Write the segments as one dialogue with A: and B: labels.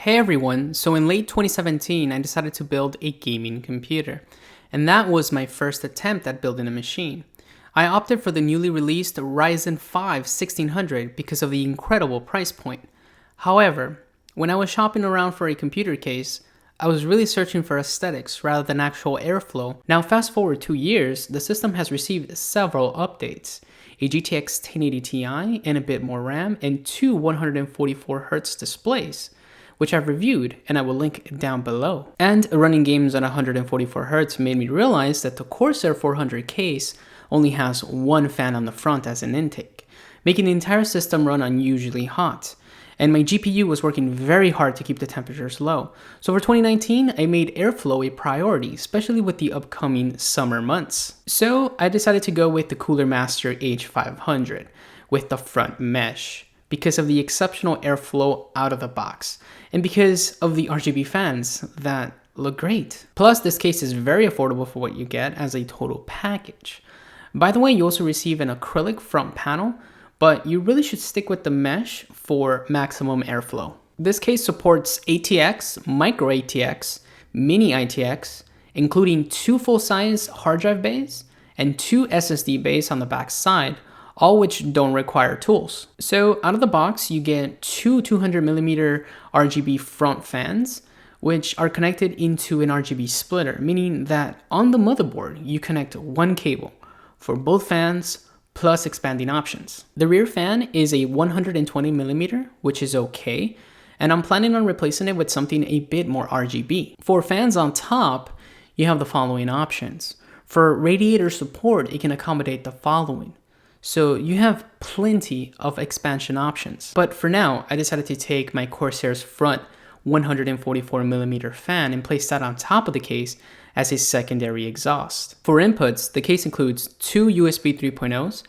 A: Hey everyone, so in late 2017 I decided to build a gaming computer, and that was my first attempt at building a machine. I opted for the newly released Ryzen 5 1600 because of the incredible price point. However, when I was shopping around for a computer case, I was really searching for aesthetics rather than actual airflow. Now fast forward 2 years, the system has received several updates. A GTX 1080 Ti and a bit more RAM and two 144Hz displays, which I've reviewed and I will link down below. And running games on 144Hz made me realize that the Corsair 400 case only has one fan on the front as an intake, making the entire system run unusually hot. And my GPU was working very hard to keep the temperatures low. So for 2019, I made airflow a priority, especially with the upcoming summer months. So I decided to go with the cooler Master H500 with the front mesh, because of the exceptional airflow out of the box, and because of the RGB fans that look great. Plus, this case is very affordable for what you get as a total package. By the way, you also receive an acrylic front panel, but you really should stick with the mesh for maximum airflow. This case supports ATX, micro ATX, mini ITX, including two full-size hard drive bays and two SSD bays on the back side, all which don't require tools. So out of the box, you get two 200mm RGB front fans, which are connected into an RGB splitter, meaning that on the motherboard, you connect one cable for both fans plus expanding options. The rear fan is a 120mm, which is okay, and I'm planning on replacing it with something a bit more RGB. For fans on top, you have the following options. For radiator support, it can accommodate the following. So you have plenty of expansion options. But for now, I decided to take my Corsair's front 144mm fan and place that on top of the case as a secondary exhaust. For inputs, the case includes two USB 3.0s,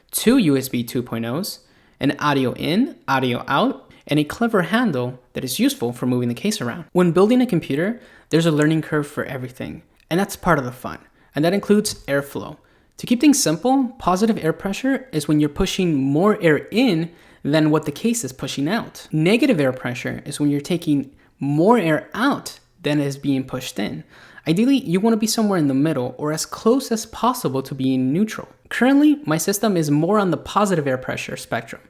A: two USB 2.0s, an audio in, audio out, and a clever handle that is useful for moving the case around. When building a computer, there's a learning curve for everything, and that's part of the fun, and that includes airflow. To keep things simple, positive air pressure is when you're pushing more air in than what the case is pushing out. Negative air pressure is when you're taking more air out than is being pushed in. Ideally, you want to be somewhere in the middle or as close as possible to being neutral. Currently, my system is more on the positive air pressure spectrum,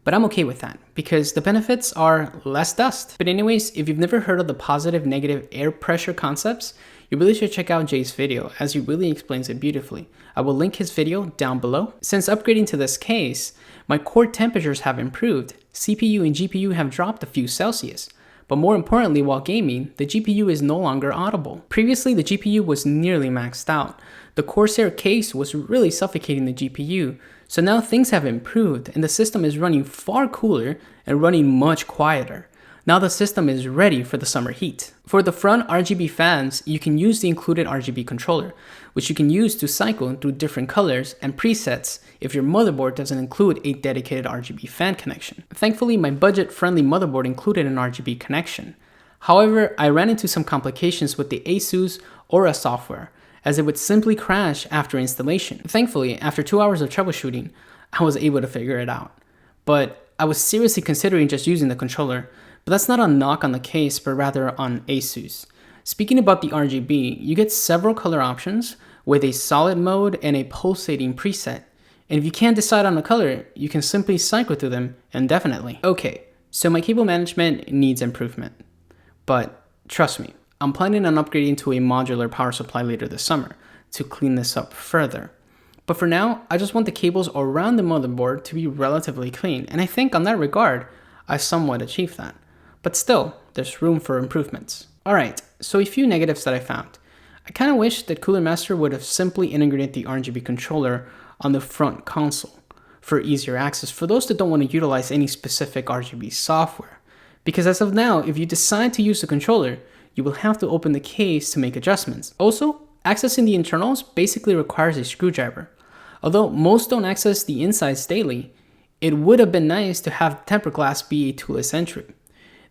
A: but I'm okay with that because the benefits are less dust. But anyways, if you've never heard of the positive negative air pressure concepts, you really should check out Jay's video as he really explains it beautifully. I will link his video down below. Since upgrading to this case, my core temperatures have improved. CPU and GPU have dropped a few Celsius. But more importantly, while gaming, the GPU is no longer audible. Previously, the GPU was nearly maxed out. The Corsair case was really suffocating the GPU. So now things have improved and the system is running far cooler and running much quieter. Now the system is ready for the summer heat. For the front RGB fans, you can use the included RGB controller, which you can use to cycle through different colors and presets if your motherboard doesn't include a dedicated RGB fan connection. Thankfully, my budget-friendly motherboard included an RGB connection. However, I ran into some complications with the ASUS Aura software, as it would simply crash after installation. Thankfully, after 2 hours of troubleshooting, I was able to figure it out. But I was seriously considering just using the controller. But that's not a knock on the case, but rather on ASUS. Speaking about the RGB, you get several color options with a solid mode and a pulsating preset. And if you can't decide on a color, you can simply cycle through them indefinitely. Okay, so my cable management needs improvement. But trust me, I'm planning on upgrading to a modular power supply later this summer to clean this up further. But for now, I just want the cables around the motherboard to be relatively clean. And I think on that regard, I somewhat achieved that. But still, there's room for improvements. Alright, so a few negatives that I found. I kind of wish that Cooler Master would have simply integrated the RGB controller on the front console for easier access for those that don't want to utilize any specific RGB software. Because as of now, if you decide to use the controller, you will have to open the case to make adjustments. Also, accessing the internals basically requires a screwdriver. Although most don't access the insides daily, it would have been nice to have tempered glass be a toolless entry.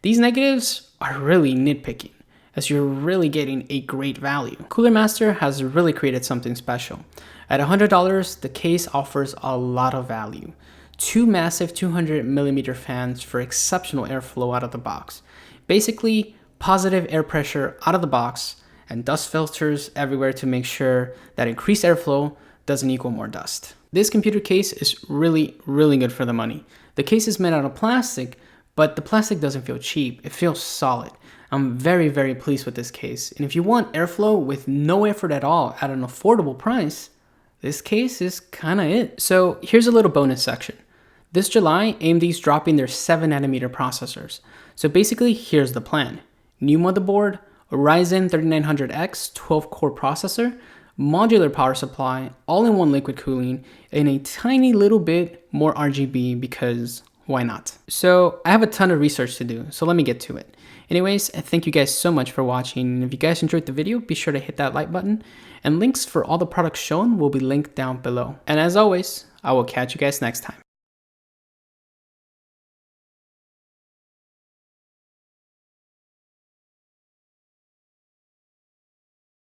A: These negatives are really nitpicking, as you're really getting a great value. Cooler Master has really created something special. At $100, the case offers a lot of value. Two massive 200mm fans for exceptional airflow out of the box, Basically, positive air pressure out of the box and dust filters everywhere to make sure that increased airflow doesn't equal more dust. This computer case is really good for the money. The case is made out of plastic, but the plastic doesn't feel cheap. It feels solid. I'm very pleased with this case. And if you want airflow with no effort at all at an affordable price, this case is kinda it. So here's a little bonus section. This July, AMD's dropping their 7nm processors. So basically, here's the plan. New motherboard, a Ryzen 3900X 12-core processor, modular power supply, all-in-one liquid cooling, and a tiny little bit more RGB because why not? So I have a ton of research to do, so let me get to it. Anyways, thank you guys so much for watching. And if you guys enjoyed the video, be sure to hit that like button. And links for all the products shown will be linked down below. And as always, I will catch you guys next time.